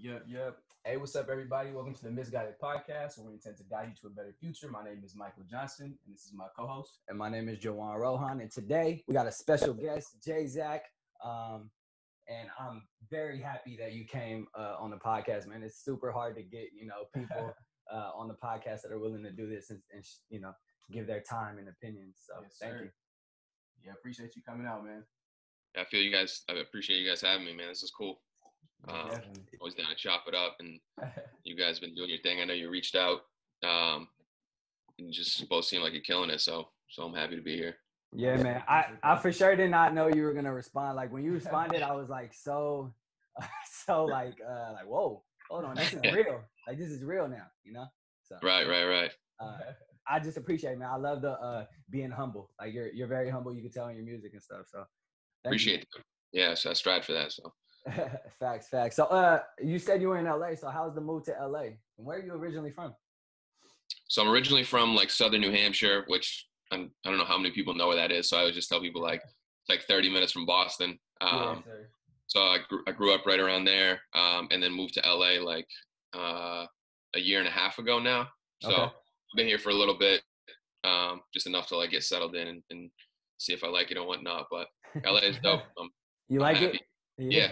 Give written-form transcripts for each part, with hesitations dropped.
Yep. Hey, what's up, everybody? Welcome to the Misguided podcast, where we intend to guide you to a better future. My name is Michael Johnson, and this is my co-host. And my name is Jawan Rohan. And today we got a special guest, JZAC. And I'm very happy that you came on the podcast, man. It's super hard to get, people on the podcast that are willing to do this and give their time and opinions. So Yes, thank sir. you. Yeah, appreciate you coming out, man. I appreciate you guys having me, man. This is cool. Definitely. Always down to chop it up, and you guys been doing your thing. I know you reached out, and just both seem like you're killing it. So I'm happy to be here. Yeah, man. I for sure did not know you were gonna respond. Like when you responded, I was like so like whoa, hold on, this is real. Like this is real now, So Right. I just appreciate it, man. I love the being humble. Like you're very humble. You can tell in your music and stuff. So Appreciate it. Yeah, so I strive for that. So facts. So you said you were in LA. So how's the move to LA? And where are you originally from? I'm originally from like Southern New Hampshire, which I don't know how many people know where that is. So I would just tell people like it's like 30 minutes from Boston. So I grew up right around there, and then moved to LA like a year and a half ago now. So Okay. I've been here for a little bit, just enough to like get settled in and see if I like it and whatnot. But LA is dope. You I'm like happy. it? Yeah.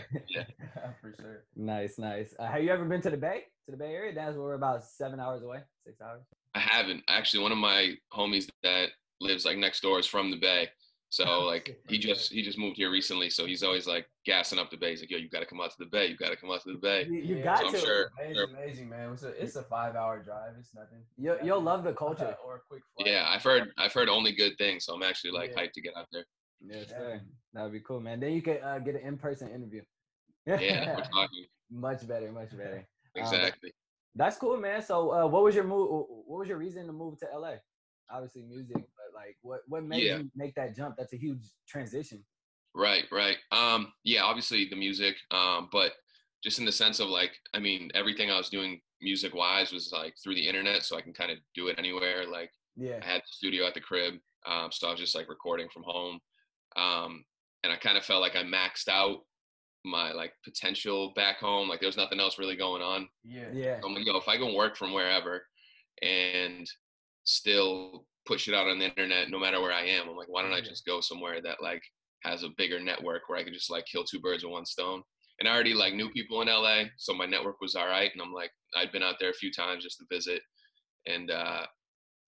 For sure. Nice. Have you ever been to the Bay Area? That's where we're about 7 hours away, 6 hours. I haven't. Actually, one of my homies that lives like next door is from the Bay. So like he just moved here recently. So he's always like gassing up the Bay. He's like, yo, you got to come out to the Bay. You got to come out to the Bay. You got so to. I'm sure. Amazing, man. It's a 5-hour drive. It's nothing. You'll love the culture. Or a quick flight. Yeah, I've heard only good things. So I'm actually like hyped to get out there. Yes, sir. That would be cool, man. Then you could get an in-person interview. Yeah, we're talking. Much better. Exactly. That's cool, man. So what was your move? What was your reason to move to LA? Obviously music, but like what made you make that jump? That's a huge transition. Right. Yeah, obviously the music, but just in the sense of like, I mean, everything I was doing music wise was like through the internet, so I can kind of do it anywhere. Like I had the studio at the crib, so I was just like recording from home. And I kind of felt like I maxed out my like potential back home. Like there's nothing else really going on. Yeah. So I'm like, yo, if I can work from wherever and still push it out on the internet, no matter where I am, I'm like, why don't I just go somewhere that like has a bigger network where I could just like kill two birds with one stone? And I already like knew people in LA, so my network was all right. And I'm like, I'd been out there a few times just to visit, and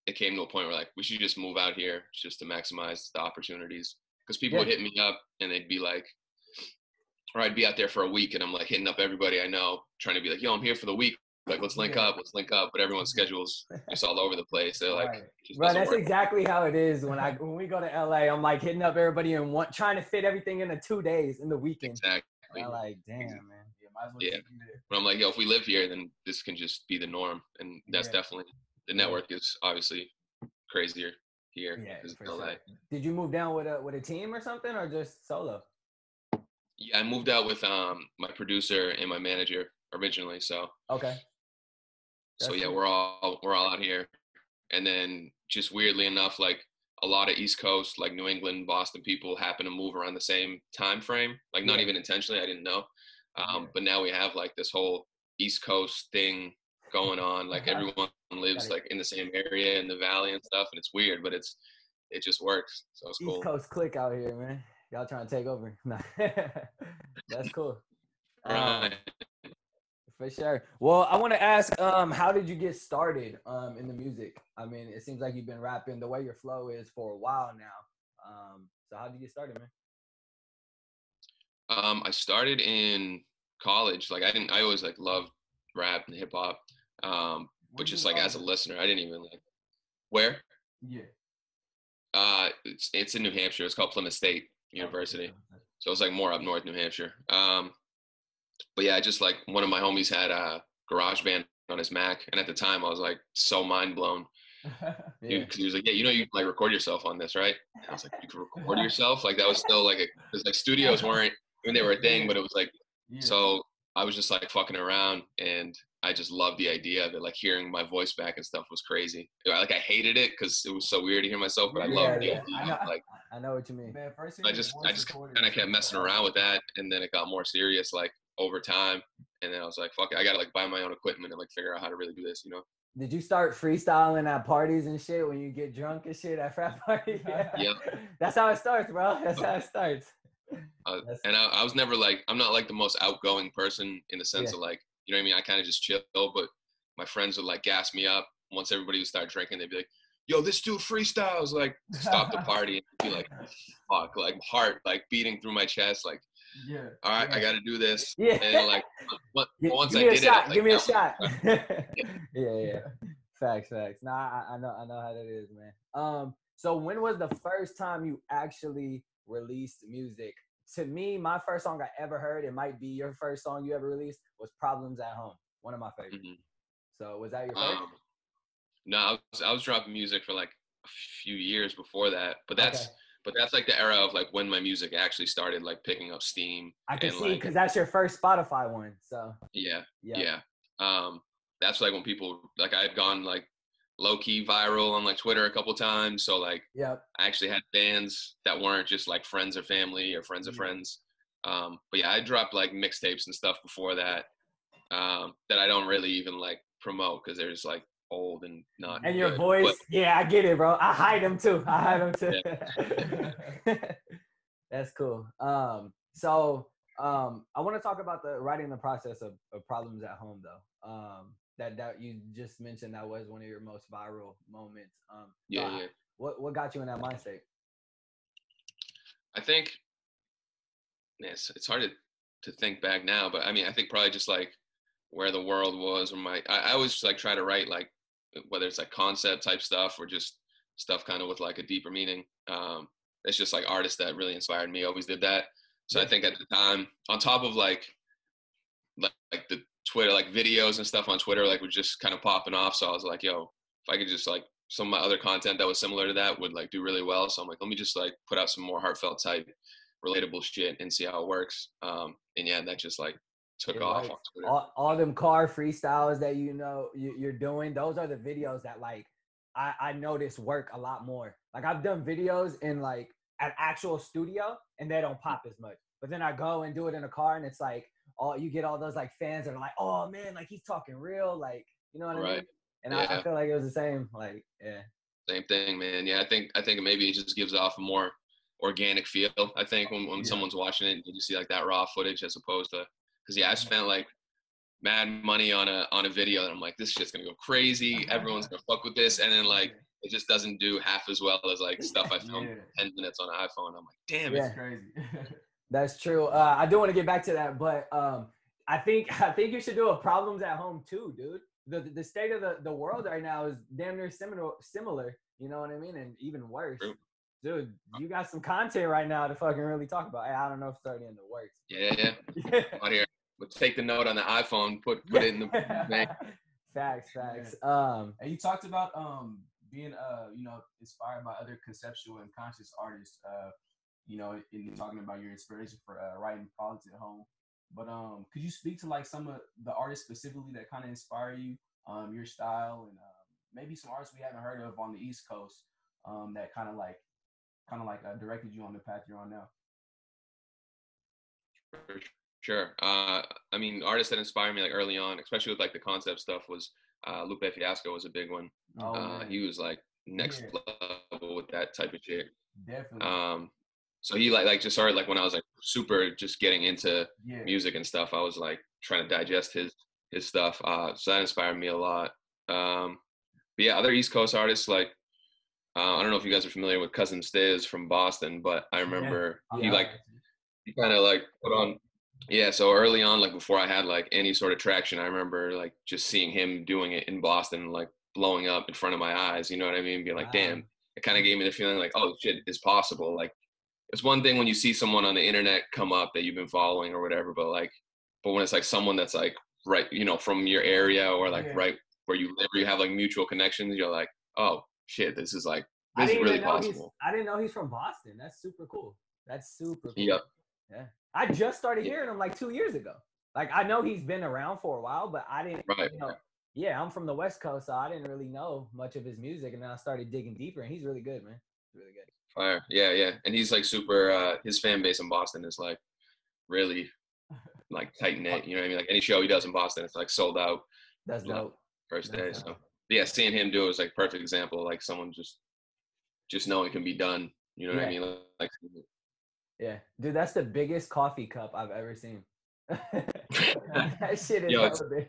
it came to a point where like we should just move out here just to maximize the opportunities. Because people would hit me up and they'd be like, or I'd be out there for a week and I'm like hitting up everybody I know, trying to be like, yo, I'm here for the week. Like, let's link up. But everyone's schedule's just all over the place. They're like, bro, that's exactly how it is when we go to LA. I'm like hitting up everybody and trying to fit everything into 2 days in the weekend. Exactly. And I'm like, damn, man. Yeah. But I'm like, yo, if we live here, then this can just be the norm. And that's definitely, the network is obviously crazier here. Yeah, for LA. sure. Did you move down with a team or something, or just solo? Yeah, I moved out with my producer and my manager originally. So okay. So yeah, we're all out here, and then just weirdly enough, like a lot of East Coast, like New England, Boston people happen to move around the same time frame. Like not even intentionally, I didn't know. But now we have like this whole East Coast thing going on. Like everyone lives like in the same area in the valley and stuff, and it's weird, but it just works. So it's cool. East Coast click out here, man. Y'all trying to take over? That's cool. For sure. Well, I want to ask, how did you get started in the music? I mean, it seems like you've been rapping the way your flow is for a while now. So how did you get started, man? I started in college. Like I always like loved rap and hip hop. But just like as a listener, I didn't even like where? Yeah. It's in New Hampshire. It's called Plymouth State University. So it's like more up north New Hampshire. But yeah, just like one of my homies had a GarageBand on his Mac, and at the time I was like so mind blown. Because he was like, yeah, you can like record yourself on this, right? And I was like, you can record yourself? Like that was still like because like studios weren't, I mean, they were a thing, but it was like, so I was just like fucking around, and I just loved the idea of it. Like hearing my voice back and stuff was crazy. Like I hated it because it was so weird to hear myself, but I loved the idea. I know what you mean. Man, I just kind of kept messing around with that, and then it got more serious. Like over time. And then I was like, fuck it, I gotta like buy my own equipment and like figure out how to really do this, you know? Did you start freestyling at parties and shit when you get drunk and shit at frat parties? Yeah. That's how it starts, bro. That's how it starts. And I was never like, I'm not like the most outgoing person in the sense Yeah. of like, you know what I mean? I kind of just chill, but my friends would like gas me up. Once everybody would start drinking, they'd be like, yo, this dude freestyles, like stop the party and be like, fuck, like heart, like beating through my chest, like, Yeah. all right, I got to do this. Yeah. And like, once I give me did a shot. it, like, give me a shot. Yeah. Yeah. Facts. Nah, I know how that is, man. So when was the first time you actually released music? To me, my first song I ever heard, it might be your first song you ever released, was Problems at Home. One of my favorites. Mm-hmm. So was that your first? No, I was dropping music for like a few years before that, but that's like the era of like when my music actually started like picking up steam. I can and, see, like, because that's your first Spotify one. So yeah. That's like when people, like, I had gone like low key viral on like Twitter a couple times. So like, I actually had fans that weren't just like friends or family or friends of friends. But yeah, I dropped like mixtapes and stuff before that, that I don't really even like promote because they're just like old and not. And your good. voice, yeah, I get it, bro. I hide them too. That's cool. So I want to talk about the writing the process of Problems at Home, though. That you just mentioned, that was one of your most viral moments. What got you in that mind state? I think it's hard to think back now, but I mean, I think probably just like where the world was, or I always just like try to write like, whether it's like concept type stuff or just stuff kind of with like a deeper meaning. It's just like artists that really inspired me always did that. So I think at the time, on top of like the Twitter, like videos and stuff on Twitter, like were just kind of popping off. So I was like, yo, if I could just like, some of my other content that was similar to that would like do really well. So I'm like, let me just like put out some more heartfelt type relatable shit and see how it works. And yeah, that just like took off on Twitter. All them car freestyles that you're doing, those are the videos that like I notice work a lot more. Like I've done videos in like an actual studio and they don't pop as much. But then I go and do it in a car and it's like you get all those like fans that are like, oh man, like he's talking real, like, you know what I mean? And I feel like it was the same, like, same thing, man. Yeah, I think maybe it just gives off a more organic feel. I think when someone's watching it, you see like that raw footage as opposed to, because I spent like mad money on a video and I'm like, this shit's gonna go crazy. Everyone's gonna fuck with this, and then like it just doesn't do half as well as like stuff I filmed 10 minutes on an iPhone. I'm like, damn, it's crazy. That's true. I do want to get back to that, but I think you should do a Problems at Home too, dude. The state of the world right now is damn near similar. You know what I mean? And even worse. True. Dude, you got some content right now to fucking really talk about. I don't know if it's already in the works. Yeah. Out here. Let's take the note on the iPhone, put it in the bank. Facts. And you talked about being inspired by other conceptual and conscious artists. In talking about your inspiration for writing Problems at Home. But could you speak to like some of the artists specifically that kind of inspire you, your style, and maybe some artists we haven't heard of on the East Coast that kind of like directed you on the path you're on now? For sure. I mean, artists that inspired me like early on, especially with like the concept stuff, was Lupe Fiasco was a big one. He was like next level with that type of shit. Definitely. So he like just started like when I was like super just getting into music and stuff. I was like trying to digest his stuff. So that inspired me a lot. But yeah, other East Coast artists like I don't know if you guys are familiar with Cousin Stiz from Boston, but I remember he kind of like put on. Yeah, so early on, like before I had like any sort of traction, I remember like just seeing him doing it in Boston, like blowing up in front of my eyes. You know what I mean? Being like, damn, it kind of gave me the feeling like, oh shit, it's possible. Like, it's one thing when you see someone on the internet come up that you've been following or whatever, but when it's like someone that's like right, from your area or like right where you live, or you have like mutual connections, you're like, oh shit, this is really possible. I didn't know he's from Boston. That's super cool. That's super cool. Yep. Yeah. I just started hearing him like 2 years ago. Like I know he's been around for a while, but I didn't Yeah, I'm from the West Coast, so I didn't really know much of his music, and then I started digging deeper, and he's really good, man. Really good. Fire. Yeah. And he's like super his fan base in Boston is like really like tight knit. You know what I mean? Like any show he does in Boston, it's like sold out. That's dope. First day. That's So dope. yeah, seeing him do it was like perfect example. Like someone just knowing it can be done. You know what I mean? Like yeah, dude, that's the biggest coffee cup I've ever seen. That shit is hella big.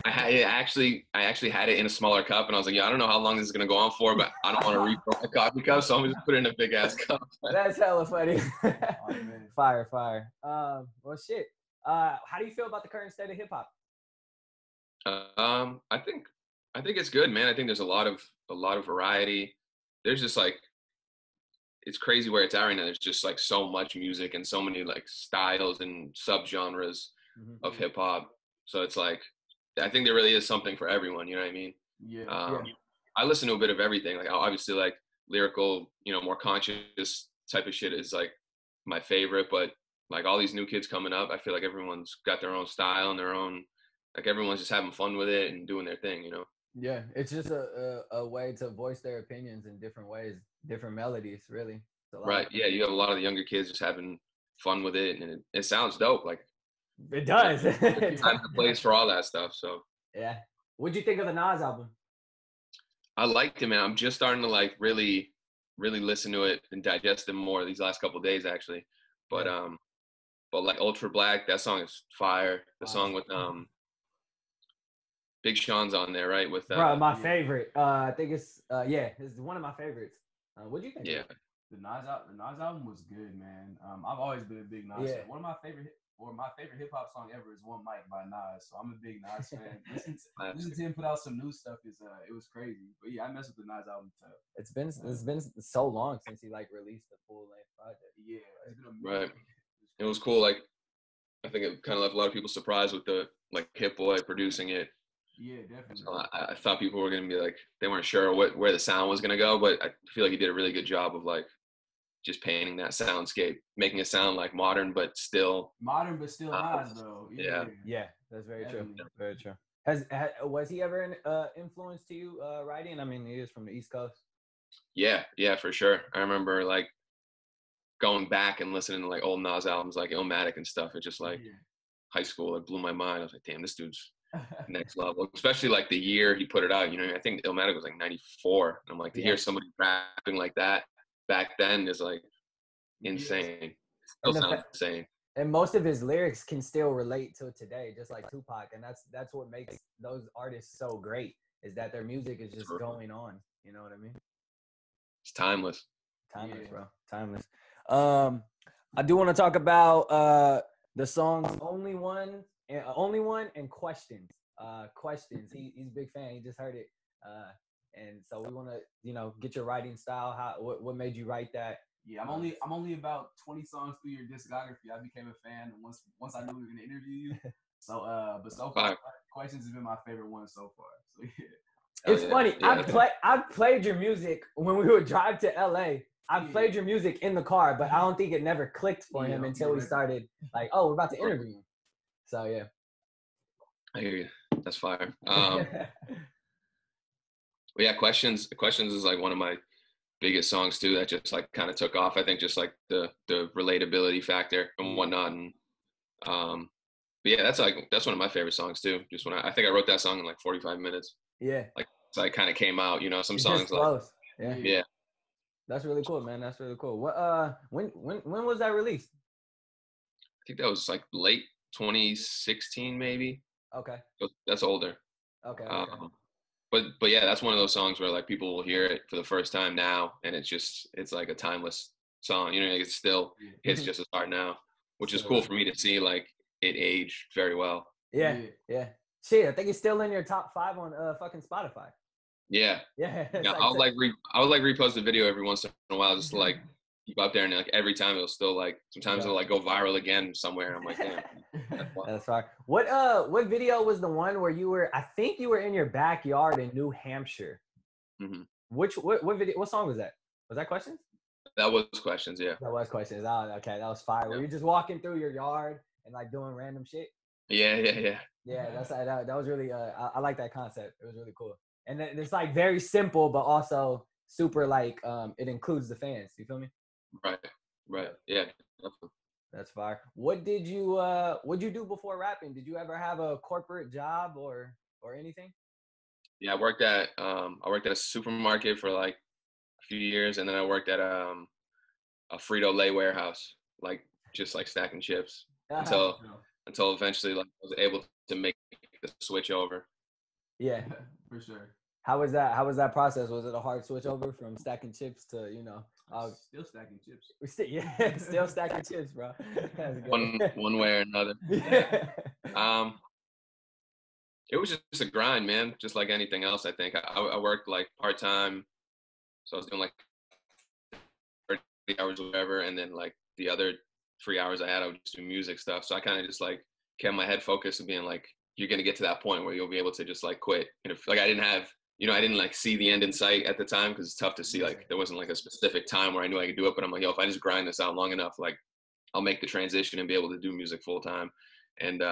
I actually had it in a smaller cup, and I was like, yeah, I don't know how long this is gonna go on for, but I don't want to refill my coffee cup, so I'm just put it in a big ass cup. That's hella funny. Oh, man. Fire. Well, shit. How do you feel about the current state of hip hop? I think it's good, man. I think there's a lot of variety. There's just like, it's crazy where it's at right now. There's just like so much music and so many like styles and subgenres of hip hop. So it's like, I think there really is something for everyone. You know what I mean? Yeah. I listen to a bit of everything. Like obviously, like lyrical, more conscious type of shit is like my favorite. But like all these new kids coming up, I feel like everyone's got their own style and their own, like everyone's just having fun with it and doing their thing. Yeah, it's just a way to voice their opinions in different ways, different melodies, really. Right. Yeah, you have a lot of the younger kids just having fun with it, and it sounds dope. Like it does. It's time and place for all that stuff. So yeah. What'd you think of the Nas album? I liked it, man. I'm just starting to like really listen to it and digest it more these last couple of days, actually. But like Ultra Black, that song is fire. The song with Big Sean's on there, right? With bro, my favorite. I think it's it's one of my favorites. What'd you think? Yeah. The Nas album was good, man. I've always been a big Nas fan. One of my favorite hip hop song ever is One Mic by Nas. So I'm a big Nas fan. Listen to him put out some new stuff it was crazy. But yeah, I mess with the Nas album too. It's been so long since he like released a full length project. Yeah, it's been right. It was cool. Like I think it kind of left a lot of people surprised with the like Hit Boy producing it. Yeah, definitely. So I thought people were gonna be like, they weren't sure where the sound was gonna go, but I feel like he did a really good job of like just painting that soundscape, making it sound like modern but still Nas though. Yeah, that's very true. Very true. Was he ever an influence to you writing? I mean, he is from the East Coast. Yeah, for sure. I remember like going back and listening to like old Nas albums like Illmatic and stuff. It just like high school, it blew my mind. I was like, damn, this dude's next level. Especially like the year he put it out. I think Illmatic was like 94. And I'm like, to hear somebody rapping like that back then is like insane. Still sounds insane. And most of his lyrics can still relate to today, just like Tupac. And that's what makes those artists so great, is that their music is just going on. You know what I mean? It's timeless. Bro. Timeless. I do want to talk about the songs Only One and Questions. Questions. He's a big fan. He just heard it. And so we want to, get your writing style. What made you write that? Yeah, I'm only about 20 songs through your discography. I became a fan once I knew we were gonna interview you. So, but so far, Questions has been my favorite one so far. So yeah. It's funny. I've played your music when we would drive to LA. I've played your music in the car, but I don't think it never clicked for him until we started like, oh, we're about to interview him. So yeah. I hear you. That's fire. But yeah, Questions is like one of my biggest songs too that just like kind of took off. I think just like the relatability factor and whatnot. And but yeah, that's one of my favorite songs too. Just when I think I wrote that song in like 45 minutes. Yeah. Like so it kind of came out, some it's songs like close. Yeah. That's really cool, man. That's really cool. What when was that released? I think that was like late 2016 maybe. Okay. So that's older. Okay. But yeah, that's one of those songs where like people will hear it for the first time now, and it's like a timeless song. Like it still hits just as hard now, which is cool for me to see like it aged very well. Yeah. Shit, I think it's still in your top 5 on fucking Spotify. Yeah. I'll repost the video every once in a while just to like keep out there, and like every time it'll still like sometimes it'll like go viral again somewhere. I'm like, damn. That's fine. What video was the one where I think you were in your backyard in New Hampshire? Mm-hmm. What video? What song was that? Was that Questions? That was Questions, yeah. That was Questions. Oh, okay, that was fire. Were you just walking through your yard and like doing random shit? Yeah. Yeah, that was really I like that concept. It was really cool. And it's like very simple, but also super like it includes the fans. You feel me? Right. Yeah. Definitely. That's fire. What'd you do before rapping? Did you ever have a corporate job or anything? Yeah, I worked at a supermarket for like a few years, and then I worked at a Frito Lay warehouse, like just like stacking chips until eventually like I was able to make the switch over. Yeah, for sure. How was that? How was that process? Was it a hard switch over from stacking chips to Still stacking chips. yeah, still stacking chips, bro. That's good. One way or another. Yeah. Um, it was just a grind, man. Just like anything else, I think. I worked like part time, so I was doing like 30 hours or whatever, and then like the other 3 hours I had, I would just do music stuff. So I kind of just like kept my head focused of being like, you're gonna get to that point where you'll be able to just like quit. And if like I didn't have, I didn't like see the end in sight at the time because it's tough to see. Like there wasn't like a specific time where I knew I could do it, but I'm like, yo, if I just grind this out long enough, like I'll make the transition and be able to do music full time. And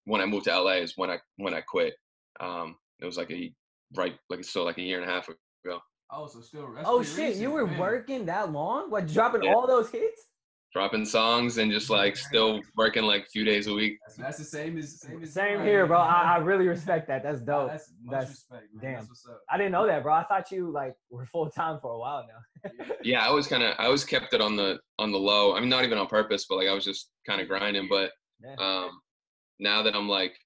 when I moved to LA is when I quit. It was like a year and a half ago. Oh, so still. That's Oh pretty shit, recent, you were man. working that long? What, dropping Yeah. all those hits? Dropping songs and just like still working like a few days a week. That's the same as Same here, bro. I really respect that. That's dope. That's much respect, man. Damn. That's what's up. I didn't know that, bro. I thought you like were full time for a while now. Yeah, I always kept it on the low. I mean, not even on purpose, but like I was just kind of grinding. But now that I'm like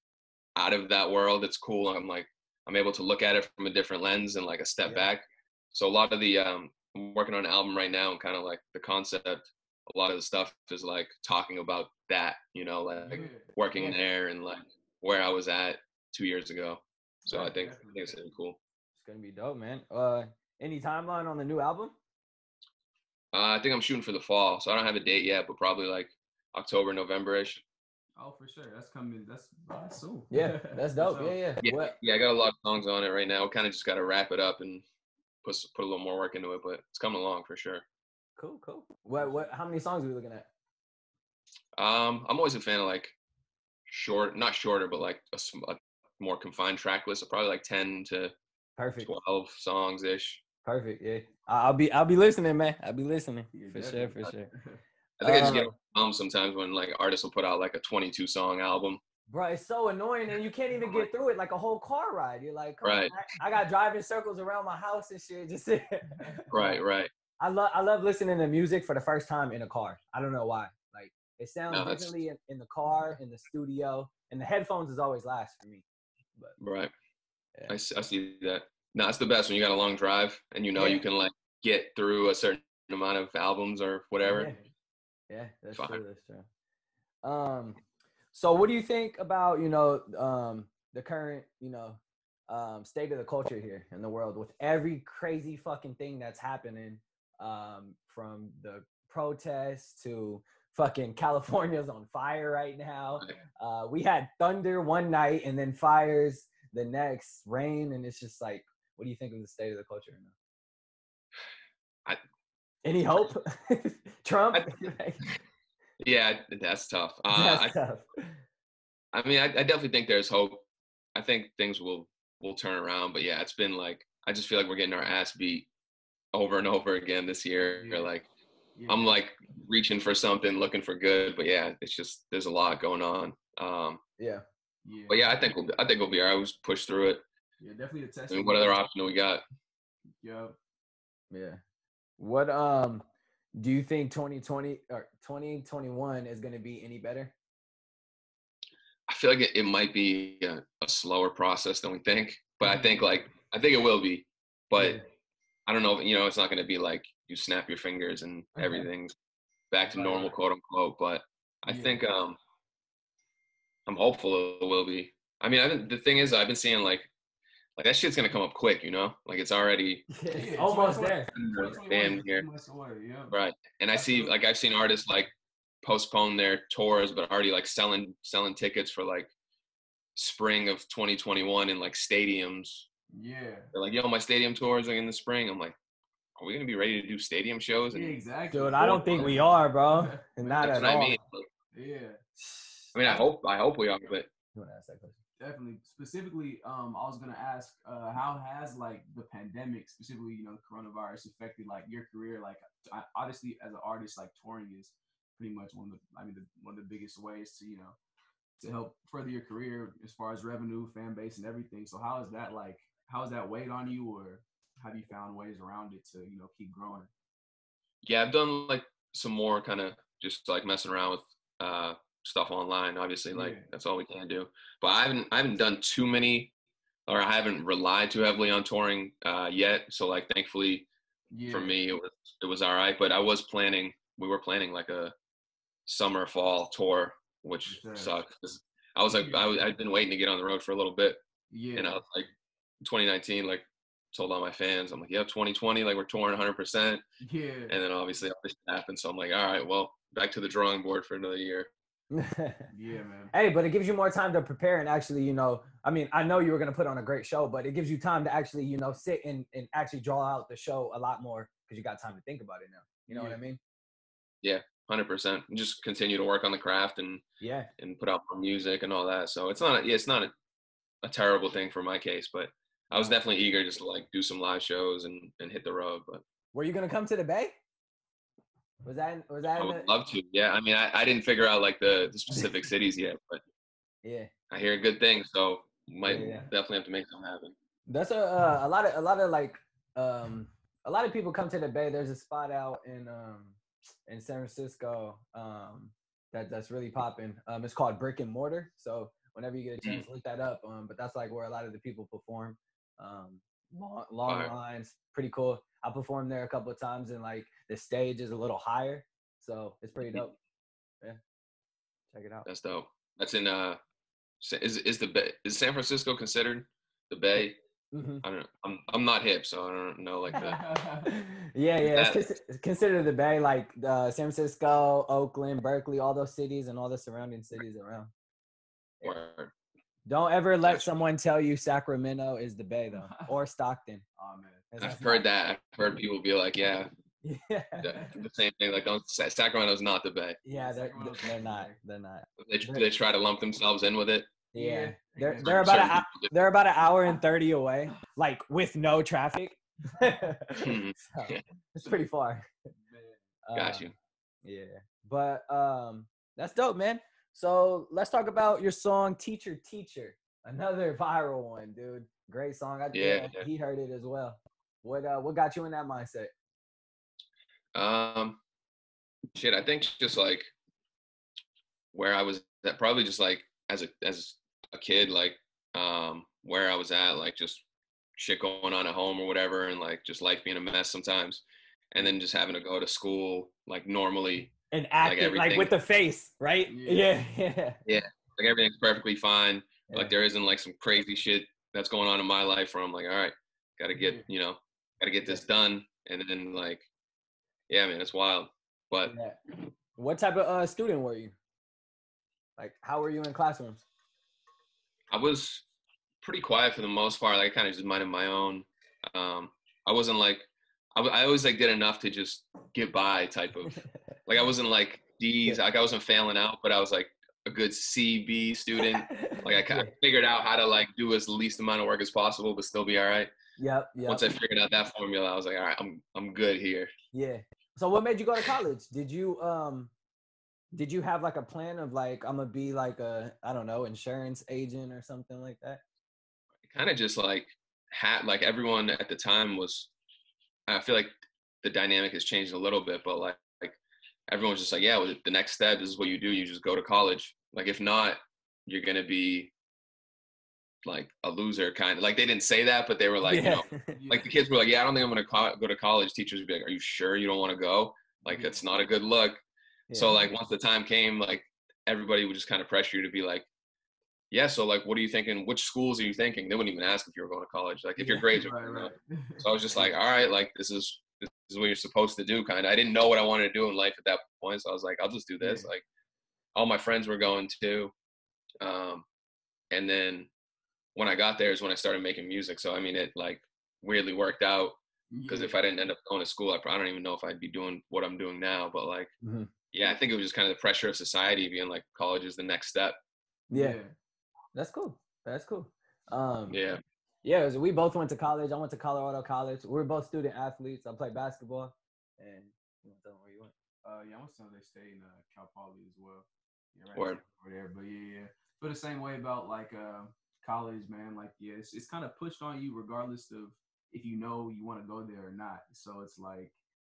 out of that world, it's cool. I'm able to look at it from a different lens and like a step back. So a lot of the I'm working on an album right now, and kind of like the concept, a lot of the stuff is like talking about that, like working there and like where I was at 2 years ago. So I think it's gonna be cool. It's gonna be dope, man. Any timeline on the new album? I think I'm shooting for the fall, so I don't have a date yet, but probably like October, November-ish. Oh, for sure. That's coming. That's soon. Yeah, that's dope. Yeah. Yeah, I got a lot of songs on it right now. Kind of just got to wrap it up and put a little more work into it, but it's coming along for sure. Cool. What? How many songs are we looking at? I'm always a fan of like not shorter, but like a more confined track list of probably like 10 to 12 songs ish. Perfect. Yeah, I'll be listening, man. I'll be listening for sure. I think I just get overwhelmed sometimes when like artists will put out like a 22 song album. Bro, it's so annoying, and you can't even get through it like a whole car ride. You're like, come right. on, I got driving circles around my house and shit. Just right. I love listening to music for the first time in a car. I don't know why. Like it sounds differently in the car, in the studio, and the headphones is always last for me. But, right. Yeah. I see that. No, it's the best when you got a long drive and you can like get through a certain amount of albums or whatever. Yeah, that's true. So what do you think about, the current, state of the culture here in the world with every crazy fucking thing that's happening, from the protests to fucking California's on fire right now. We had thunder one night and then fires the next, rain, and it's just like, what do you think of the state of the culture now? Any hope? Trump? Yeah, that's tough. Tough. I mean, I definitely think there's hope. I think things will turn around. But yeah, it's been like, I just feel like we're getting our ass beat over and over again this year. I'm like reaching for something, looking for good. But yeah, it's just, there's a lot going on. But yeah, I think we'll be all right. We'll push through it. Yeah, definitely a test. I mean, what other option do we got? Yeah. What do you think 2020 or 2021 is going to be any better? I feel like it might be a slower process than we think, but I think it will be. But I don't know. It's not going to be like you snap your fingers and everything's back to normal, quote unquote. But I think I'm hopeful it will be. I mean, the thing is, I've been seeing like that shit's gonna come up quick, like it's already almost there. Damn here. Right. And I've seen artists like postpone their tours, but already like selling tickets for like spring of 2021 in like stadiums. Yeah. They're like, yo, my stadium tour is like in the spring. I'm like, are we gonna be ready to do stadium shows? Yeah, exactly. Dude, I don't think we are, bro. Not at all. I mean. I mean, I hope we are, but you want to ask that question? Definitely. Specifically, I was gonna ask, how has like the pandemic, specifically, coronavirus, affected like your career? Like, obviously, as an artist, like touring is pretty much one of the biggest ways to, to help further your career as far as revenue, fan base, and everything. So how has that weighed on you, or have you found ways around it to, keep growing? Yeah, I've done like some more kind of just like messing around with stuff online. Obviously, like that's all we can do. But I haven't done too many, or I haven't relied too heavily on touring yet. So like, thankfully for me, it was all right. But we were planning like a summer fall tour, which sucked. I was like, I'd been waiting to get on the road for a little bit. Yeah. And I was like, 2019, like told all my fans, I'm like, yeah, 2020, like we're touring 100%. Yeah. And then obviously all this happened. So I'm like, all right, well, back to the drawing board for another year. Yeah, man. Hey, but it gives you more time to prepare and actually, I mean, I know you were going to put on a great show, but it gives you time to actually, sit and actually draw out the show a lot more because you got time to think about it now. You know what I mean? Yeah, 100%. Just continue to work on the craft and put out more music and all that. So it's not a terrible thing for my case, but I was definitely eager just to like do some live shows and hit the road. But were you going to come to the Bay? Was that I would love to. Yeah, I mean, I didn't figure out like the specific cities yet, but I hear good things, so might definitely have to make something happen. That's a lot of like a lot of people come to the Bay. There's a spot out in San Francisco that's really popping. It's called Brick and Mortar. So whenever you get a chance, look that up. But that's like where a lot of the people perform. Long lines, pretty cool. I performed there a couple of times, and like the stage is a little higher, so it's pretty dope. Yeah, check it out. That's dope. That's in is San Francisco considered the Bay? Mm-hmm. I don't know. I'm not hip, so I don't know like the. It's considered the Bay, like San Francisco, Oakland, Berkeley, all those cities and all the surrounding cities around. Yeah. Word. Don't ever let someone tell you Sacramento is the Bay, though, or Stockton. Oh man, I've heard that. I've heard people be like, the same thing. Like, Sacramento's not the Bay. Yeah, they're not. They're not. They try to lump themselves in with it. Yeah, they're about an hour and 30 away, like with no traffic. So, it's pretty far. Got you. Yeah, but that's dope, man. So let's talk about your song "Teacher, Teacher." Another viral one, dude. Great song. He heard it as well. What got you in that mindset? I think just like where I was at, probably just like as a kid, like where I was at, like just shit going on at home or whatever, and like just life being a mess sometimes, and then just having to go to school like normally. And acting like with the face, right? Yeah. Like everything's perfectly fine. Yeah. Like there isn't like some crazy shit that's going on in my life where I'm like, all right, gotta get this done. And then like, yeah, man, it's wild. But what type of student were you? Like, how were you in classrooms? I was pretty quiet for the most part. Like I kind of just minded my own. I wasn't like, I always like did enough to just get by type of, like I wasn't like D's, like I wasn't failing out, but I was like a good CB student. Like I figured out how to like do as least amount of work as possible, but still be all right. Yep. Once I figured out that formula, I was like, all right, I'm good here. Yeah. So what made you go to college? Did you have like a plan of like, I'm gonna be like a, I don't know, insurance agent or something like that? Kind of just like like everyone at the time was, I feel like the dynamic has changed a little bit, but like everyone's just like, yeah, well, the next step, this is what you do. You just go to college. Like, if not, you're going to be like a loser kind of. Like, they didn't say that, but they were like, like the kids were like, yeah, I don't think I'm going to go to college. Teachers would be like, are you sure you don't want to go? Like, that's not a good look. Yeah. So like once the time came, like everybody would just kind of pressure you to be like, yeah, so like, what are you thinking? Which schools are you thinking? They wouldn't even ask if you were going to college. Like if your grades are right. So I was just like, all right, like this is what you're supposed to do, kind of. I didn't know what I wanted to do in life at that point, so I was like, I'll just do this. Like all my friends were going too, and then when I got there is when I started making music. So I mean, it like weirdly worked out because if I didn't end up going to school, I don't even know if I'd be doing what I'm doing now. But like, I think it was just kind of the pressure of society being like, college is the next step. Yeah. That's cool. Yeah, we both went to college. I went to Colorado College. We were both student athletes. I played basketball. And you want to tell them where you went? Yeah, I went to San Jose State and Cal Poly as well. Yeah, right Word. over there. But yeah. Feel the same way about like college, man. Like, yeah, it's kind of pushed on you regardless of if you know you want to go there or not. So it's like,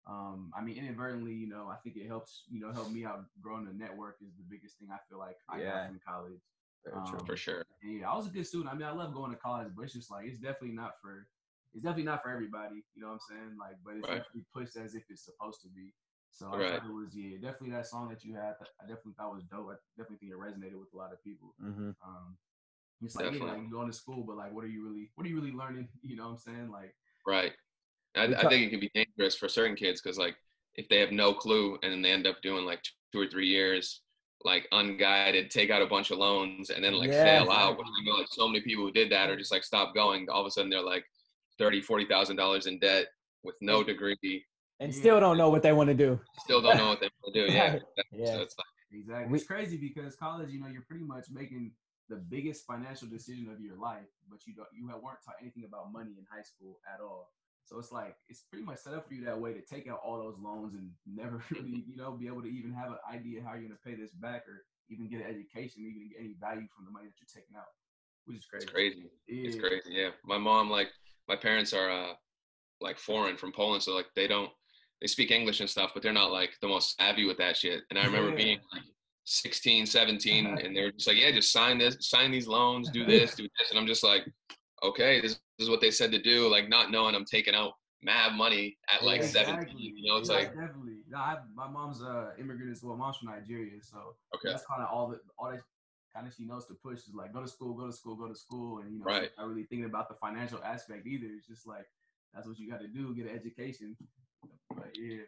I mean, inadvertently, I think it helps, help me out growing the network is the biggest thing I feel like I got from college. Very true. For sure. And yeah, I was a good student. I mean, I love going to college, but it's just like it's definitely not for everybody. You know what I'm saying? Like, but it's definitely pushed as if it's supposed to be. So I thought it was definitely that song that you had. I definitely thought was dope. I definitely think it resonated with a lot of people. Mm-hmm. It's like like you're going to school, but like what are you really learning? You know what I'm saying? Like I think it can be dangerous for certain kids because like if they have no clue and then they end up doing like 2 or 3 years like unguided, take out a bunch of loans and then like fail out. When I know like so many people who did that or just like stop going, all of a sudden they're like $30,000-$40,000 in debt with no degree. And still don't know what they want to do. Still don't know what they want to do. Yeah. So it's like, exactly. It's crazy because college, you're pretty much making the biggest financial decision of your life, but you weren't taught anything about money in high school at all. So it's like it's pretty much set up for you that way to take out all those loans and never really, be able to even have an idea how you're gonna pay this back or even get an education, even get any value from the money that you're taking out, which is crazy. It's crazy. Yeah. It's crazy. Yeah. My mom, like my parents are like foreign from Poland, so like they speak English and stuff, but they're not like the most savvy with that shit. And I remember being like 16, 17, and they were just like, yeah, just sign these loans, do this. And I'm just like, okay, this is what they said to do. Like not knowing I'm taking out mad money at like 17, it's like definitely. No, my mom's immigrant as well. Mom's from Nigeria, so that's kind of all that kind of she knows to push is like go to school, and she's not really thinking about the financial aspect either. It's just like that's what you got to do, get an education. But yeah.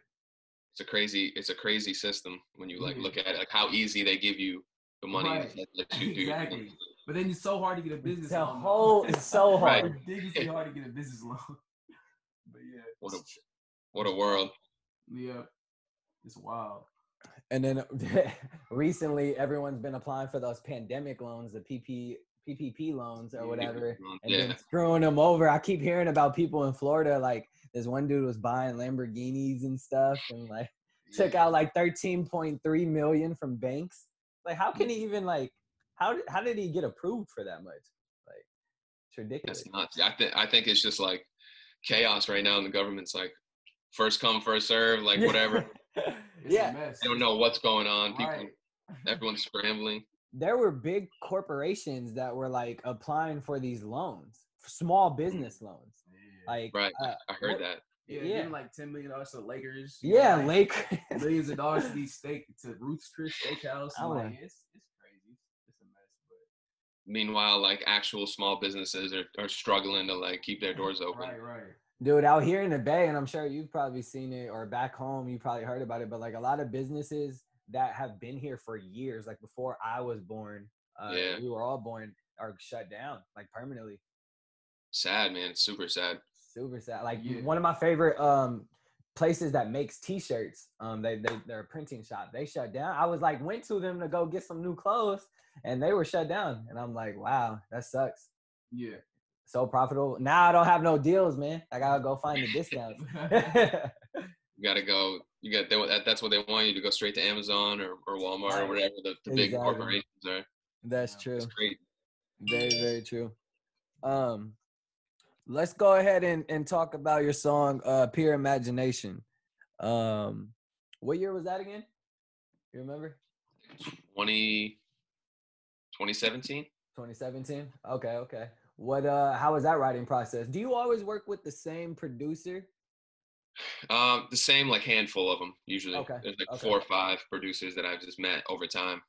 It's a crazy system when you like look at it, like how easy they give you the money that you do. Exactly. But then it's so hard to get a business loan. It's so hard. Ridiculously hard to get a business loan. But yeah. What a world. Yeah. It's wild. And then recently everyone's been applying for those pandemic loans, the PPP loans or whatever, and then screwing them over. I keep hearing about people in Florida, like this one dude was buying Lamborghinis and stuff and like took out like 13.3 million from banks. Like how can he even like how did he get approved for that much? Like it's ridiculous. That's nuts. I think it's just like chaos right now, and the government's like first come first serve, like whatever. It's a mess. They don't know what's going on. Everyone's scrambling. There were big corporations that were like applying for these loans, small business loans. Like I heard that. Yeah, like $10 million to Lakers. Lakers. Millions of dollars to these to Ruth's Chris Steakhouse. Like, it's crazy. It's a mess. But meanwhile, like actual small businesses are struggling to like keep their doors open. Right. Dude, out here in the Bay, and I'm sure you've probably seen it, or back home, you probably heard about it, but like a lot of businesses that have been here for years, like before I was born, we were all born, are shut down like permanently. Sad, man. It's super sad. Super sad. Like one of my favorite places that makes t-shirts, they're a printing shop. They shut down. I was like, went to them to go get some new clothes, and they were shut down. And I'm like, wow, that sucks. Yeah. So profitable. Now I don't have no deals, man. I gotta go find the discounts. You gotta go. That's what they want you to go straight to Amazon or Walmart or whatever the big corporations are. That's true. It's great. Very, very true. Let's go ahead and talk about your song, Pure Imagination. What year was that again? You remember? 2017. 2017. Okay. What? How was that writing process? Do you always work with the same producer? The same like handful of them usually. Okay. There's like 4 or 5 producers that I've just met over time.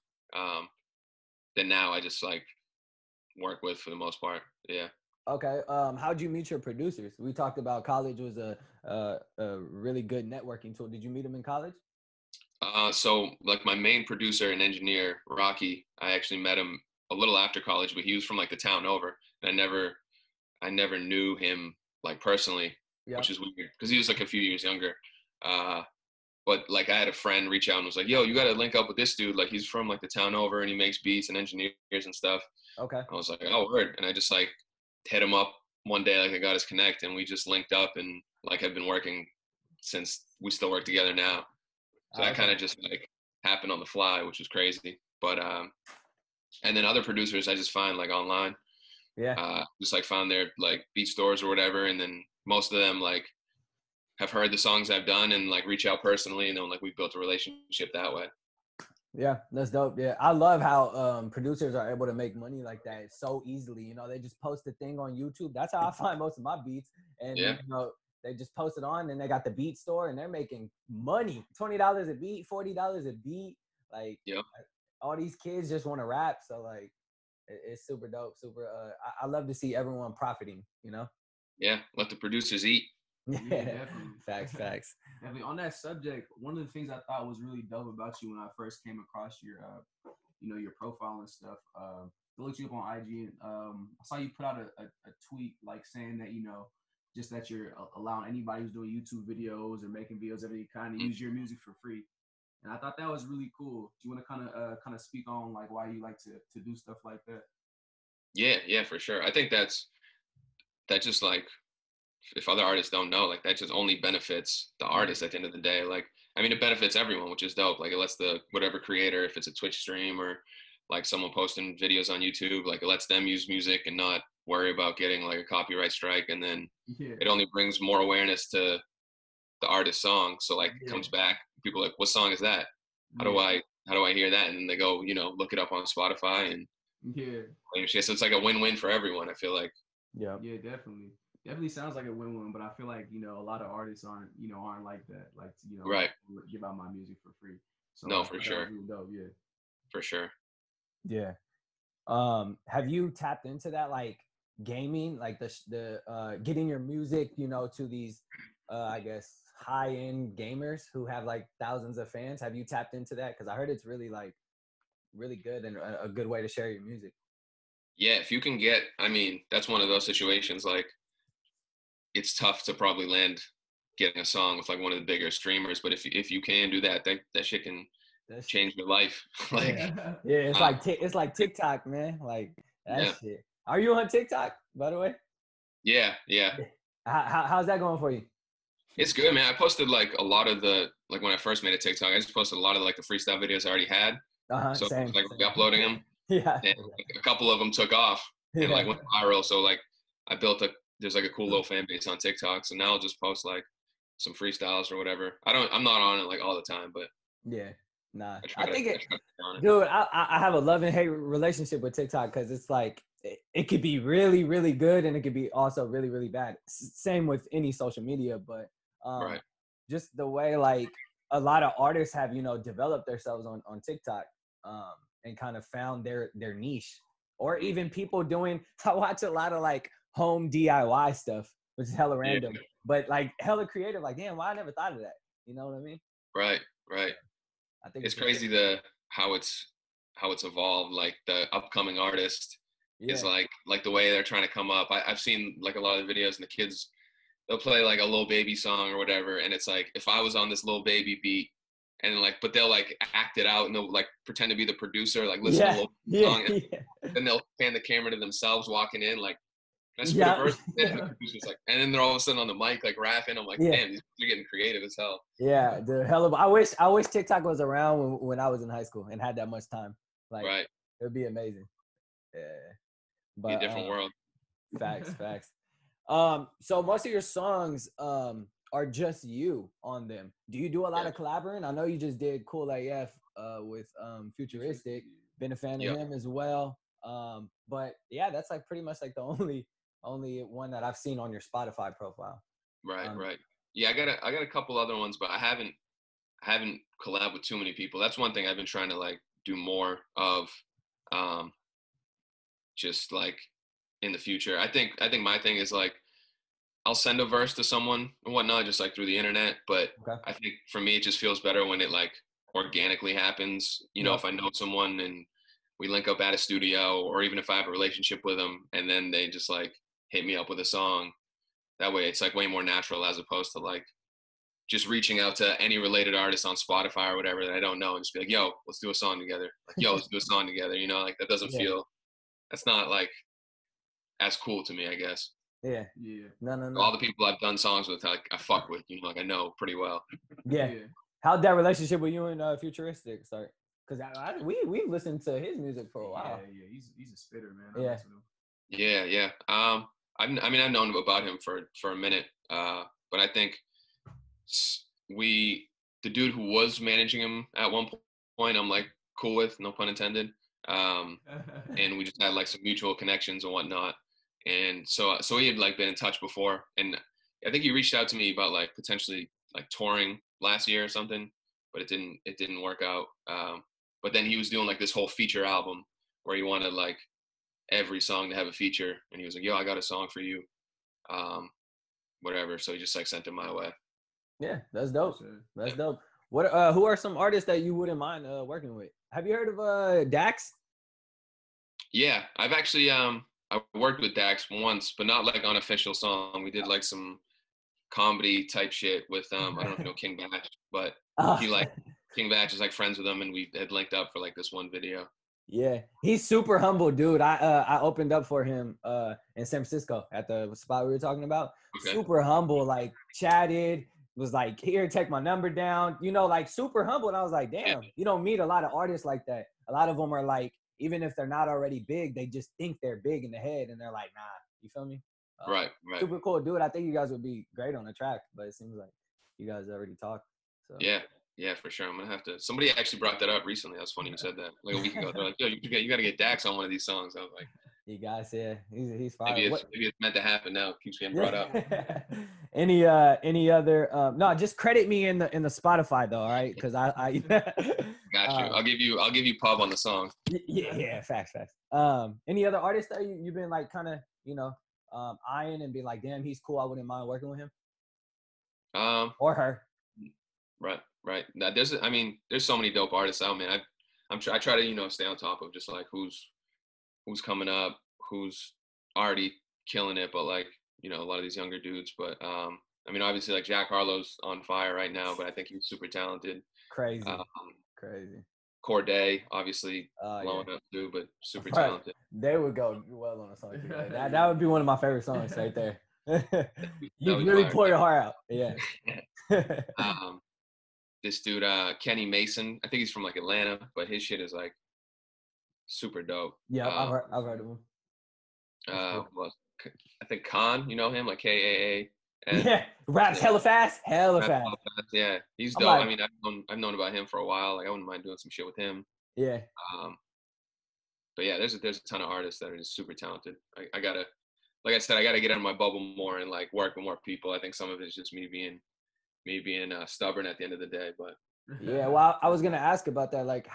Then now I just like work with for the most part. Yeah. Okay. How'd you meet your producers? We talked about college was a really good networking tool. Did you meet them in college? So like my main producer and engineer, Rocky, I actually met him a little after college, but he was from like the town over. And I never knew him like personally, which is weird because he was like a few years younger. But like I had a friend reach out and was like, yo, you got to link up with this dude. Like he's from like the town over and he makes beats and engineers and stuff. Okay. I was like, oh, word. And I just like hit him up one day, like I got his connect and we just linked up and like I've been working since we still work together now. So that kind of just like happened on the fly, which was crazy. But and then other producers I just find like online. Yeah. Just like found their like beat stores or whatever, and then most of them like have heard the songs I've done and like reach out personally, and then like we built a relationship that way. Yeah, that's dope. Yeah, I love how producers are able to make money like that so easily. You know, they just post a thing on YouTube. That's how I find most of my beats. And Yeah. you know, they just post it on, and they got the beat store, and they're making money. $20 a beat, $40 a beat. Like, Yep. all these kids just want to rap. So like, it's super dope. Super. I love to see everyone profiting. You know. Yeah. Let the producers eat. Yeah, definitely. Facts. Definitely. On that subject, one of the things I thought was really dope about you when I first came across your, you know, your profile and stuff. I looked you up on IG, and I saw you put out a tweet like saying that, you know, just that you're allowing anybody who's doing YouTube videos or making videos of any kind to use your music for free. And I thought that was really cool. Do you want to kind of speak on like why you like to do stuff like that? Yeah, for sure. I think that just like, if other artists don't know, like that just only benefits the artist at the end of the day. Like, I mean, it benefits everyone, which is dope. Like, it lets the whatever creator, if it's a Twitch stream or like someone posting videos on YouTube, like it lets them use music and not worry about getting like a copyright strike. And then it only brings more awareness to the artist's song. So like it comes back, people are like, what song is that? How do I hear that? And then they go, you know, look it up on Spotify and so it's like a win-win for everyone, I feel like. Yeah, definitely sounds like a win-win, but I feel like, you know, a lot of artists aren't like that, like, you know, right, give out my music for free. So no, for sure. really dope, for sure. Yeah. Have you tapped into that, like gaming, like the getting your music, you know, to these I guess high-end gamers who have like thousands of fans? Have you tapped into that? Because I heard it's really like really good and a good way to share your music. Yeah, if you can get, I mean, that's one of those situations, like it's tough to probably land getting a song with like one of the bigger streamers, but if you can do that, that shit can change your life. Like, yeah, it's like TikTok, man. Like that shit. Are you on TikTok, by the way? Yeah. How's that going for you? It's good, man. I posted like a lot of the, like when I first made a TikTok, I just posted a lot of like the freestyle videos I already had. So same, like re-uploading them. Yeah. And like, a couple of them took off and like went viral. So like I built there's like a cool little fan base on TikTok. So now I'll just post like some freestyles or whatever. I'm not on it like all the time, but yeah. Nah, I think dude, I have a love and hate relationship with TikTok because it's like it could be really, really good and it could be also really, really bad. Same with any social media, but right. just the way like a lot of artists have, you know, developed themselves on TikTok and kind of found their niche, or even people doing. I watch a lot of like home DIY stuff, which is hella random, but like hella creative. Like, damn, why I never thought of that? You know what I mean? Right. I think it's crazy how it's evolved. Like the upcoming artist is like the way they're trying to come up. I've seen like a lot of the videos, and the kids, they'll play like a Lil Baby song or whatever, and it's like, if I was on this Lil Baby beat, and like, but they'll like act it out and they'll like pretend to be the producer, like listen to Lil Baby song, and then they'll pan the camera to themselves walking in, like, can I spit a verse? And the producer's like, and then they're all of a sudden on the mic like rapping. I'm like, damn, these are getting creative as hell. Yeah, the hell of. I wish TikTok was around when I was in high school and had that much time. Like, it would be amazing. Yeah, but be a different world. Facts. So most of your songs are just you on them. Do you do a lot of collaborating? I know you just did Cool AF with Futuristic. Been a fan of him as well. But yeah, that's like pretty much like the only one that I've seen on your Spotify profile. Right. Yeah, I got a couple other ones, but I haven't collabed with too many people. That's one thing I've been trying to like do more of, just like in the future. I think my thing is like, I'll send a verse to someone and whatnot, just like through the internet. But I think for me, it just feels better when it like organically happens. You know, if I know someone and we link up at a studio, or even if I have a relationship with them and then they just like hit me up with a song, that way it's like way more natural, as opposed to like just reaching out to any related artist on Spotify or whatever that I don't know and just be like, yo, let's do a song together. Like, yo, let's do a song together. You know, like that doesn't feel, that's not like as cool to me, I guess. Yeah. No. All the people I've done songs with, like I fuck with, you know, like I know pretty well. Yeah. How'd that relationship with you and Futuristic start? Because we've listened to his music for a while. Yeah, he's a spitter, man. Yeah. I mean, I've known about him for a minute, but I think the dude who was managing him at one point, I'm like cool with, no pun intended. And we just had like some mutual connections and whatnot. And so he had like been in touch before, and I think he reached out to me about like potentially like touring last year or something, but it didn't work out. But then he was doing like this whole feature album where he wanted like every song to have a feature, and he was like, yo, I got a song for you, whatever. So he just like sent it my way. Yeah, that's dope. That's dope. What who are some artists that you wouldn't mind working with? Have you heard of Dax? Yeah, I've actually I worked with Dax once, but not like on official song. We did like some comedy type shit with I don't know if you know King Batch, but he like King Batch is like friends with him, and we had linked up for like this one video. Yeah, he's super humble, dude. I opened up for him in San Francisco at the spot we were talking about. Okay. Super humble, like chatted, was like, here, take my number down, you know, like super humble. And I was like, damn, you don't meet a lot of artists like that. A lot of them are like, even if they're not already big, they just think they're big in the head, and they're like, nah, you feel me? Right. Super cool, dude. I think you guys would be great on the track, but it seems like you guys already talked. So. Yeah, for sure. I'm gonna have to. Somebody actually brought that up recently. That was funny you said that. Like a week ago, they're like, "Yo, you got to get Dax on one of these songs." I was like, "You guys, yeah, he's fine." Maybe it's meant to happen now. It keeps getting brought up. Any other? No, just credit me in the Spotify though, all right? Because I got you. I'll give you pub on the song. Yeah, facts. Any other artists that you've been like kind of eyeing and be like, damn, he's cool, I wouldn't mind working with him? Or her. Right. Now, there's so many dope artists out, man. I try to stay on top of just like who's coming up, who's already killing it, but like a lot of these younger dudes. But obviously like Jack Harlow's on fire right now, but I think he's super talented. Crazy. Corday, obviously blowing up too, but super talented. They would go well on a song together. That would be one of my favorite songs right there. You really pour your heart out. Yeah. This dude, Kenny Mason, I think he's from like Atlanta, but his shit is like super dope. Yeah, I've heard of him. Well, I think Khan, you know him, like Kaa. Yeah, raps hella fast. Yeah, he's dope. Like, I've known about him for a while. Like I wouldn't mind doing some shit with him. Yeah. But yeah, there's a ton of artists that are just super talented. I gotta, like I said, I gotta get out of my bubble more and like work with more people. I think some of it's just me being stubborn at the end of the day. But yeah, well, I was gonna ask about that. Like,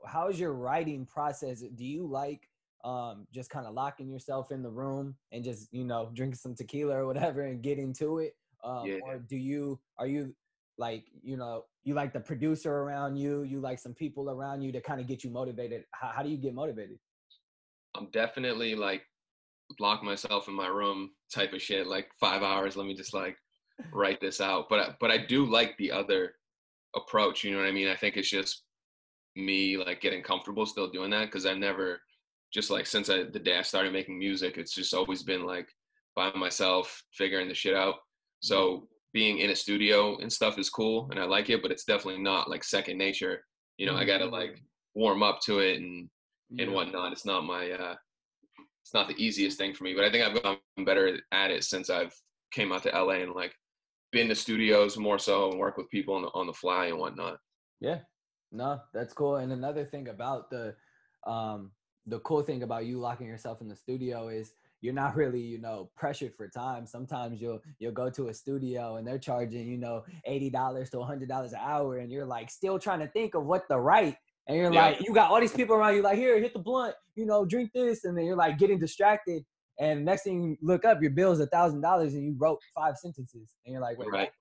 how's your writing process? Do you like just kind of locking yourself in the room and just drinking some tequila or whatever and get into it, or are you like you like the producer around you, you like some people around you to kind of get you motivated? How do you get motivated? I'm definitely like lock myself in my room type of shit, like 5 hours, let me just like write this out. But I do like the other approach, you know what I mean? I think it's just me like getting comfortable still doing that, because I've never just like since the day I started making music, it's just always been like by myself figuring the shit out. So being in a studio and stuff is cool and I like it, but it's definitely not like second nature. I gotta like warm up to it and whatnot. It's not my it's not the easiest thing for me, but I think I've gotten better at it since I've came out to LA and like been to studios more so and work with people on the fly and whatnot. Yeah, no, that's cool. And another thing about the cool thing about you locking yourself in the studio is you're not really, pressured for time. Sometimes you'll go to a studio and they're charging, $80 to $100 an hour, and you're like still trying to think of what to write. And you're like, you got all these people around you, like, here, hit the blunt, drink this. And then you're like getting distracted. And next thing you look up, your bill's $1,000 and you wrote 5 sentences. And you're like, wait, right.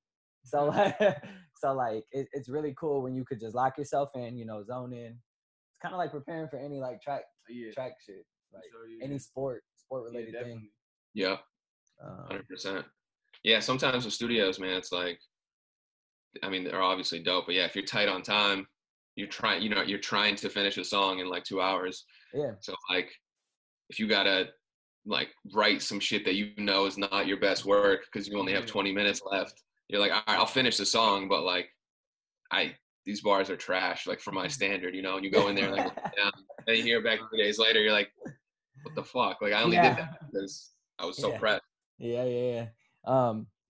What? So like, it's really cool when you could just lock yourself in, zone in. It's kind of like preparing for any like track shit, like any sport related thing. Yeah, 100%. Yeah, sometimes with studios, man, it's like, they're obviously dope, but yeah, if you're tight on time, you're trying to finish a song in like 2 hours. Yeah. So like, if you gotta like write some shit that is not your best work because you only have 20 minutes left, you're like, all right, I'll finish the song, but like, these bars are trash, like for my standard, you know, and you go in there like, down, then you hear back 2 days later, you're like, what the fuck? Like I only did that because I was so pressed. Yeah.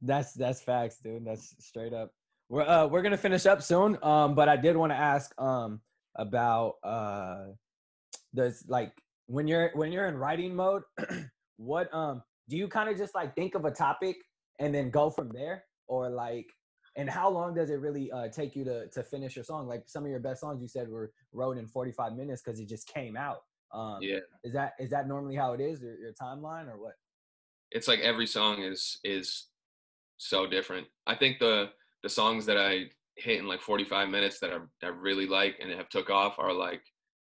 That's facts, dude. That's straight up. We're gonna finish up soon. But I did want to ask about there's like when you're in writing mode, what do you kind of just like think of a topic and then go from there, or like, and how long does it really take you to finish your song? Like some of your best songs you said were wrote in 45 minutes because it just came out. Yeah. Is that normally how it is, your timeline, or what? It's like every song is so different. I think the songs that I hit in like 45 minutes that I really like and have took off are like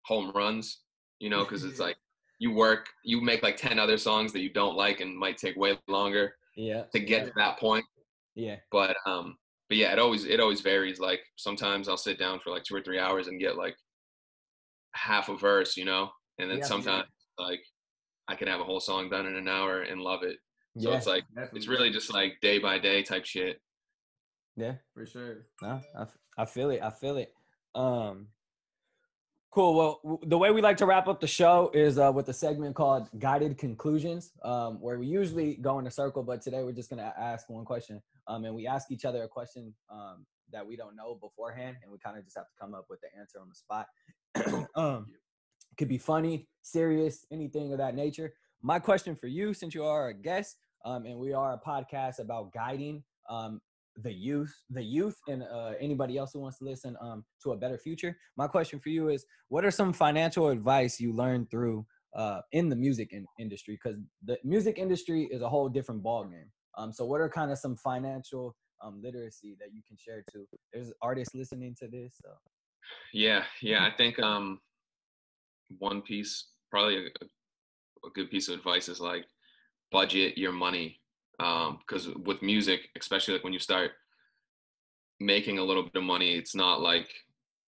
home runs, you know, because it's like you make like 10 other songs that you don't like and might take way longer to get to that point. But yeah, it always varies. Like sometimes I'll sit down for like 2 or 3 hours and get like half a verse, you know, and then sometimes like I can have a whole song done in an hour and love it. So it's like it's really just like day by day type shit. Yeah, for sure. No, I feel it. Cool. Well, the way we like to wrap up the show is with a segment called Guided Conclusions, where we usually go in a circle, but today we're just gonna ask one question, and we ask each other a question that we don't know beforehand, and we kind of just have to come up with the answer on the spot. Could be funny, serious, anything of that nature. My question for you, since you are a guest, and we are a podcast about guiding the youth, and anybody else who wants to listen to a better future. My question for you is, what are some financial advice you learned through in the music industry? Because the music industry is a whole different ballgame. So what are kind of some financial literacy that you can share to? There's artists listening to this. So. Yeah. I think one piece, probably a good piece of advice is like budget your money. Because with music, especially like when you start making a little bit of money, it's not like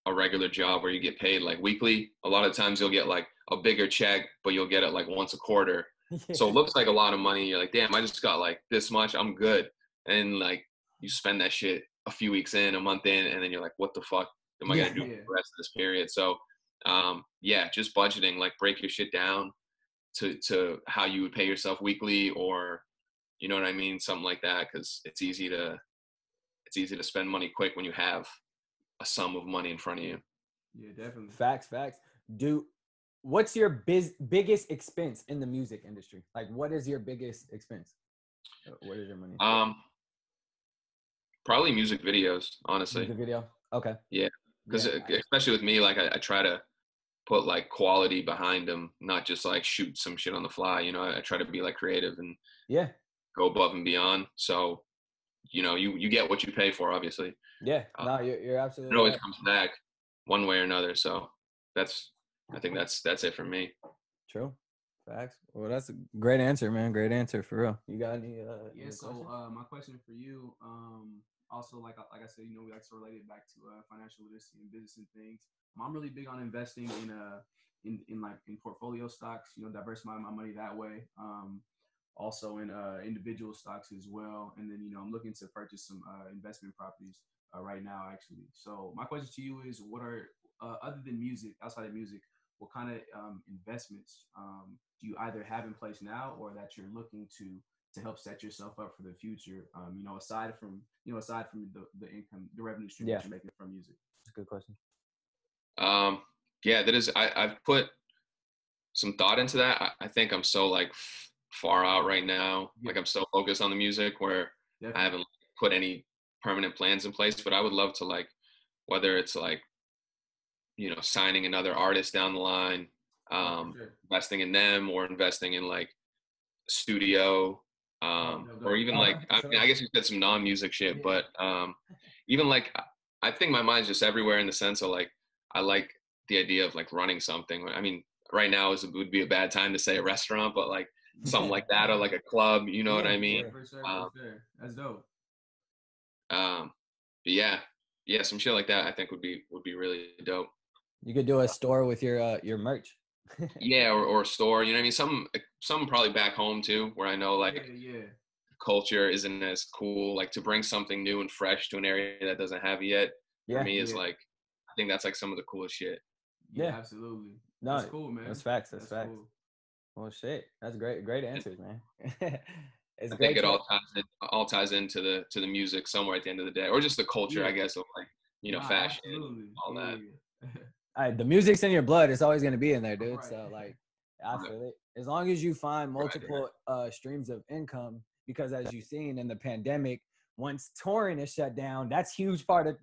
a regular job where you get paid like weekly. A lot of times you'll get like a bigger check, but you'll get it like once a quarter. So it looks like a lot of money. You're like, damn, I just got like this much, I'm good. And like you spend that shit a few weeks in, a month in, and then you're like, what the fuck am I gonna do for the rest of this period? So just budgeting, like break your shit down to how you would pay yourself weekly, or you know what I mean, something like that, because it's easy to spend money quick when you have a sum of money in front of you. Yeah, definitely. Facts. What's your biggest expense in the music industry? Like, what is your biggest expense? What is your money? Probably music videos, honestly. Music video. Okay. Yeah, because especially with me, like I try to put like quality behind them, not just like shoot some shit on the fly. You know, I try to be like creative and go above and beyond. So, you know, you get what you pay for, obviously. Yeah. No, you're absolutely. It always comes back one way or another. So I think that's it for me. True. Facts. Well, that's a great answer, man. Great answer for real. You got any? So my question for you, also like I said, you know, we like to relate it back to financial literacy and business and things. I'm really big on investing in portfolio stocks. You know, diversifying my money that way. Also in individual stocks as well. And then, you know, I'm looking to purchase some investment properties right now, actually. So my question to you is, what are other than music, outside of music, what kind of investments do you either have in place now, or that you're looking to help set yourself up for the future? You know, aside from the income, the revenue stream that you're making from music. That's a good question. That is. I've put some thought into that. I think I'm so like far out right now. Like I'm so focused on the music where I haven't put any permanent plans in place. But I would love to, like, whether it's like, you know, signing another artist down the line, investing in them, or investing in like studio, or even like, I guess you said some non-music shit, but even like, I think my mind's just everywhere in the sense of like, I like the idea of like running something. I mean, right now would be a bad time to say a restaurant, but like something like that, or like a club, you know what I mean? For sure. That's dope. Some shit like that I think would be really dope. You could do a store with your merch. or a store, you know what I mean? Some probably back home too, where I know like culture isn't as cool, like to bring something new and fresh to an area that doesn't have it yet. for me is Yeah. like, I think that's like some of the coolest shit. Yeah, Yeah. absolutely. No, That's cool, man. that's facts. That's facts. Cool. Well, shit. That's great answers, man. It's I think great it to, all ties into the music somewhere at the end of the day, or just the culture, Yeah. I guess, of like, you know, Nah, fashion, absolutely. all that. the music's in your blood. It's always gonna be in there, dude. Right. So like, I Right. feel it. As long as you find Right, multiple streams of income, because as you've seen in the pandemic, once touring is shut down, that's huge part of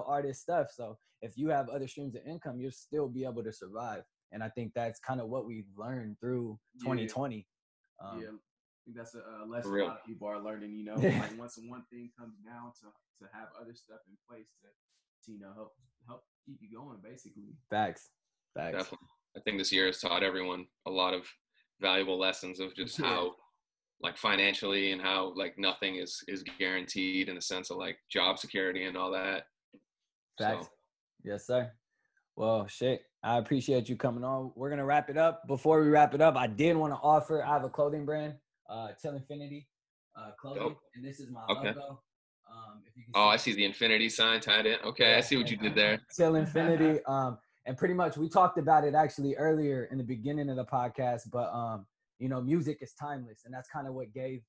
artist stuff. So if you have other streams of income, you'll still be able to survive. And I think that's kind of what we've learned through 2020. Yeah, I think that's a For lesson a real. lot of people are learning. You know, like once one thing comes down to have other stuff in place to help keep you going, basically. Facts. Definitely. I think this year has taught everyone a lot of valuable lessons of just how, like, financially, and how like nothing is guaranteed in the sense of like job security and all that. Facts. So Yes, sir. Well, shit. I appreciate you coming on. We're gonna wrap it up. Before we wrap it up, I did want to offer. I have a clothing brand, Till Infinity, clothing, dope. and this is my Okay. logo. If you can Oh, I see the infinity sign tied in. Okay, I see what you did there. Till Infinity. And pretty much we talked about it actually earlier in the beginning of the podcast, but music is timeless, and that's kind of what gave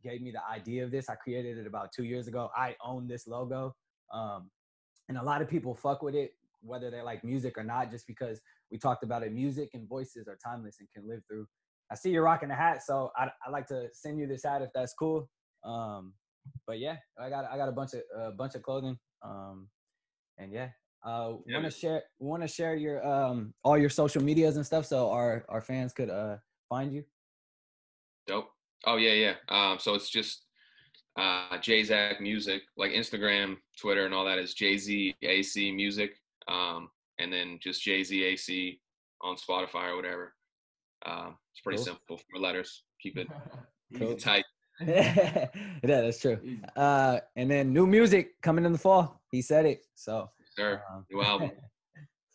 me the idea of this. I created it about 2 years ago. I own this logo. And a lot of people fuck with it, whether they like music or not, just because we talked about it. Music and voices are timeless and can live through. I see you're rocking a hat, so I like to send you this hat if that's cool. But yeah, I got a bunch of clothing. And yeah, we want to share your all your social medias and stuff, so our fans could find you. Dope. Oh yeah. So it's just JZAC Music, like Instagram, Twitter, and all that is JZAC Music. And then just JZAC on Spotify or whatever. It's pretty simple. 4 letters. Keep it tight. Yeah, that's true. And then new music coming in the fall. He said it. So Sure. New album.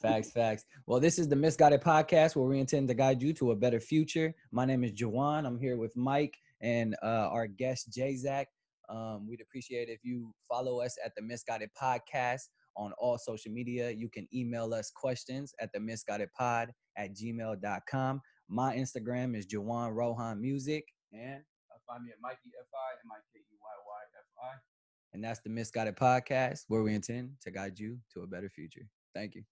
Facts. Well, this is the Misguided podcast, where we intend to guide you to a better future. My name is Jawan. I'm here with Mike and our guest JZAC. We'd appreciate if you follow us at the Misguided podcast on all social media. You can email us questions at themisguidedpod@gmail.com. My Instagram is Jawan Rohan Music, and find me at Mikey FI, MIKEYYYFI. And that's the Misguided podcast, where we intend to guide you to a better future. Thank you.